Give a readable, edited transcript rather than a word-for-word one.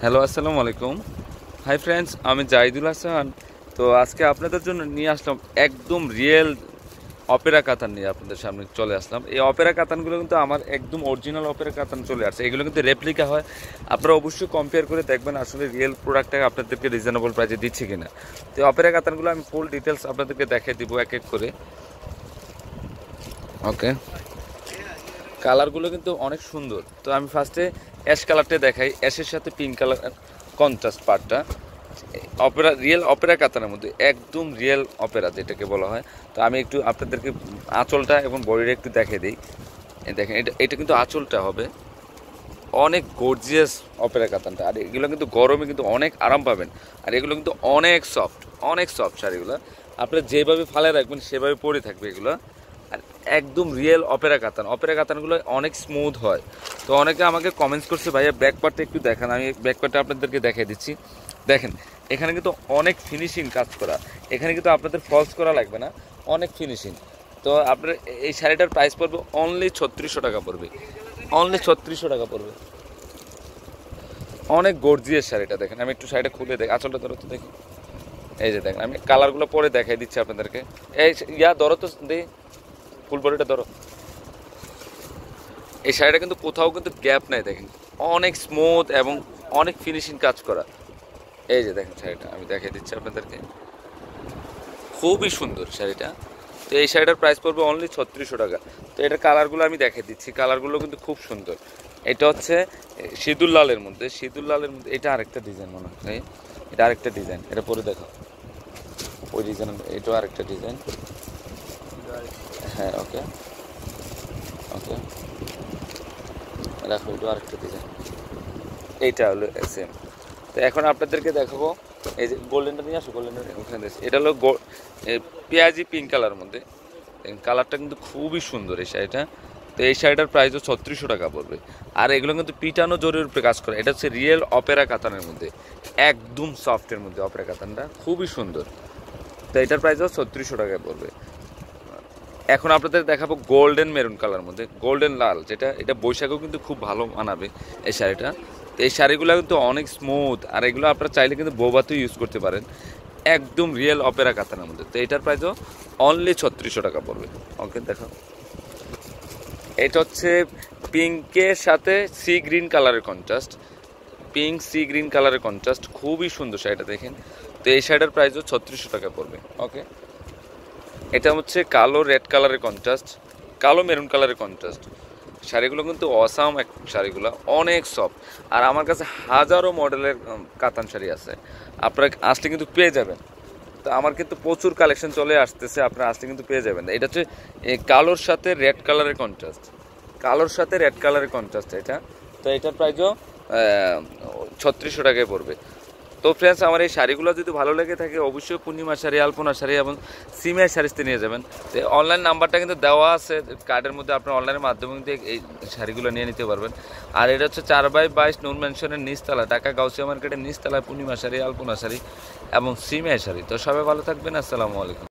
Hello, আসসালামু আলাইকুম। Hi friends, আমি জাহিদুল হাসান। তো আজকে আপনাদের জন্য নিয়ে আসলাম একদম রিয়েল অপেরা কাতান নিয়ে আপনাদের সামনে চলে আসলাম। এই অপেরা কাতানগুলো কিন্তু আমার একদম অরিজিনাল অপেরা কাতান চলে আসছে। এগুলো কিন্তু রেপ্লিকা হয়। আপনারা অবশ্যই কম্পেয়ার করে দেখবেন আসলে রিয়েল প্রোডাক্টটা আপনাদেরকে রিজনেবল প্রাইসে দিচ্ছে কিনা। তো অপেরা কাতানগুলো আমি ফুল ডিটেলস আপনাদেরকে দেখিয়ে দিব এক এক করে। ওকে, কালারগুলো কিন্তু অনেক সুন্দর। তো আমি ফার্স্টে অ্যাশ কালারটা দেখাই, অ্যাশের সাথে পিঙ্ক কালার কন্ট্রাস্ট পার্টটা অপেরা, রিয়েল অপেরা কাতানের মধ্যে একদম রিয়েল অপেরা যেটাকে বলা হয়। তো আমি একটু আপনাদেরকে আঁচলটা এবং বডিটা একটু দেখিয়ে দিই। দেখেন, এটা এটা কিন্তু আঁচলটা হবে অনেক গর্জিয়াস অপেরা কাতানটা। আর এগুলো কিন্তু গরমে কিন্তু অনেক আরাম পাবেন। আর এগুলো কিন্তু অনেক সফট শাড়িগুলো। আপনারা যেভাবে ফালে রাখবেন সেভাবে পরে থাকবে এগুলো। আর একদম রিয়েল অপেরা কাতান, অপেরা কাতানগুলো অনেক স্মুথ হয়। তো অনেকে আমাকে কমেন্টস করছে, ভাইয়া ব্যাক পার্টটা একটু দেখান। আমি ব্যাক পার্টটা আপনাদেরকে দেখিয়ে দিচ্ছি। দেখেন, এখানে কিন্তু অনেক ফিনিশিং কাজ করা। এখানে কিন্তু আপনাদের ফলস করা লাগবে না, অনেক ফিনিশিং। তো আপনার এই শাড়িটার প্রাইস পড়বে অনলি 3600 টাকা পড়বে। অনলি 3600 টাকা পড়বে। অনেক গর্জিয়াস শাড়িটা। দেখেন, আমি একটু শাড়িটা খুলে দেখি, আঁচলটা ধরো তো দেখি। এই যে দেখেন, আমি কালারগুলো পরে দেখাই দিচ্ছি আপনাদেরকে। এই ধরো তো দিই, ফুল বডিটা ধরো। এই শাড়িটা কিন্তু কোথাও কিন্তু গ্যাপ নাই। দেখেন, অনেক স্মুথ এবং অনেক ফিনিশিং কাজ করা। এই যে দেখেন শাড়িটা আমি দেখিয়ে দিচ্ছি আপনাদেরকে, খুবই সুন্দর শাড়িটা। তো এই শাড়িটার প্রাইস পড়বে অনলি 3600 টাকা। তো এটার কালারগুলো আমি দেখিয়ে দিচ্ছি, কালারগুলো কিন্তু খুব সুন্দর। এটা হচ্ছে সিঁদুর লালের মধ্যে, সিঁদুর লালের মধ্যে এটা আরেকটা ডিজাইন মনে হয়, এটা আরেকটা ডিজাইন। এটা পরে দেখো, ওই ডিজাইন, এটাও আরেকটা ডিজাইন। হ্যাঁ, ওকে ওকে, দেখো এটাও আরেকটা ডিজাইন। এইটা হলো সেম। তো এখন আপনাদেরকে দেখাবো, এই যে গোল্ডেনটা নিয়ে আসো, গোল্ডেনটা ওখানে এটা হলো পেঁয়াজি পিঙ্ক কালার মধ্যে। কালারটা কিন্তু খুবই সুন্দর এই শাড়িটা। তো এই শাড়িটার প্রাইসও 3600 টাকা পড়বে। আর এগুলো কিন্তু পিটানো জরির উপরে কাজ করে। এটা হচ্ছে রিয়েল অপেরা কাতানের মধ্যে, একদম সফটের মধ্যে অপেরা কাতানটা খুবই সুন্দর। তো এটার প্রাইসও 3600 টাকায় পড়বে। এখন আপনাদের দেখাবো গোল্ডেন মেরুন কালার মধ্যে, গোল্ডেন লাল, যেটা এটা বৈশাখেও কিন্তু খুব ভালো মানাবে এই শাড়িটা। তো এই শাড়িগুলো কিন্তু অনেক স্মুথ। আর এগুলো আপনারা চাইলে কিন্তু বৌভাতেও ইউজ করতে পারেন, একদম রিয়েল অপেরা কাতানের মধ্যে। তো এটার প্রাইসও অনলি 3600 টাকা পড়বে। ওকে, দেখো, এটা হচ্ছে পিঙ্কের সাথে সি গ্রিন কালারের কন্ট্রাস্ট, পিঙ্ক সি গ্রিন কালারের কন্ট্রাস্ট, খুবই সুন্দর শাড়িটা। দেখেন, তো এই শাড়িটার প্রাইসও 3600 টাকা পড়বে। ওকে, এটা হচ্ছে কালো রেড কালারের কন্ট্রাস্ট, কালো মেরুন কালারের কন্ট্রাস্ট। শাড়িগুলো কিন্তু অসাম শাড়িগুলো, অনেক সফট। আর আমার কাছে হাজারো মডেলের কাতান শাড়ি আছে, আপনারা আসলে কিন্তু পেয়ে যাবেন। তো আমার কিন্তু প্রচুর কালেকশন চলে আসতেছে, আপনারা আসলে কিন্তু পেয়ে যাবেন। এটা হচ্ছে কালোর সাথে রেড কালারের কন্ট্রাস্ট, কালোর সাথে রেড কালারের কন্ট্রাস্ট এটা। তো এটার প্রাইসও 3600 টাকায় পড়বে। তো ফ্রেন্ডস, আমার এই শাড়িগুলো যদি ভালো লেগে থাকে অবশ্যই পূর্ণিমা শাড়ি, আলপনা শাড়ি এবং সিমিয়া শাড়িতে নিয়ে যাবেন। তো অনলাইন নাম্বারটা কিন্তু দেওয়া আছে কার্ডের মধ্যে, আপনার অনলাইনের মাধ্যমে কিন্তু এই শাড়িগুলো নিয়ে নিতে পারবেন। আর এটা হচ্ছে 4/22 নূর ম্যানশনের নিচতলা, ঢাকা গাউসিয়া মার্কেটের নিচতলায় পূর্ণিমা শাড়ি, আলপনা শাড়ি এবং সিমিয়া শাড়ি। তো সবাই ভালো থাকবেন, আসসালামু আলাইকুম।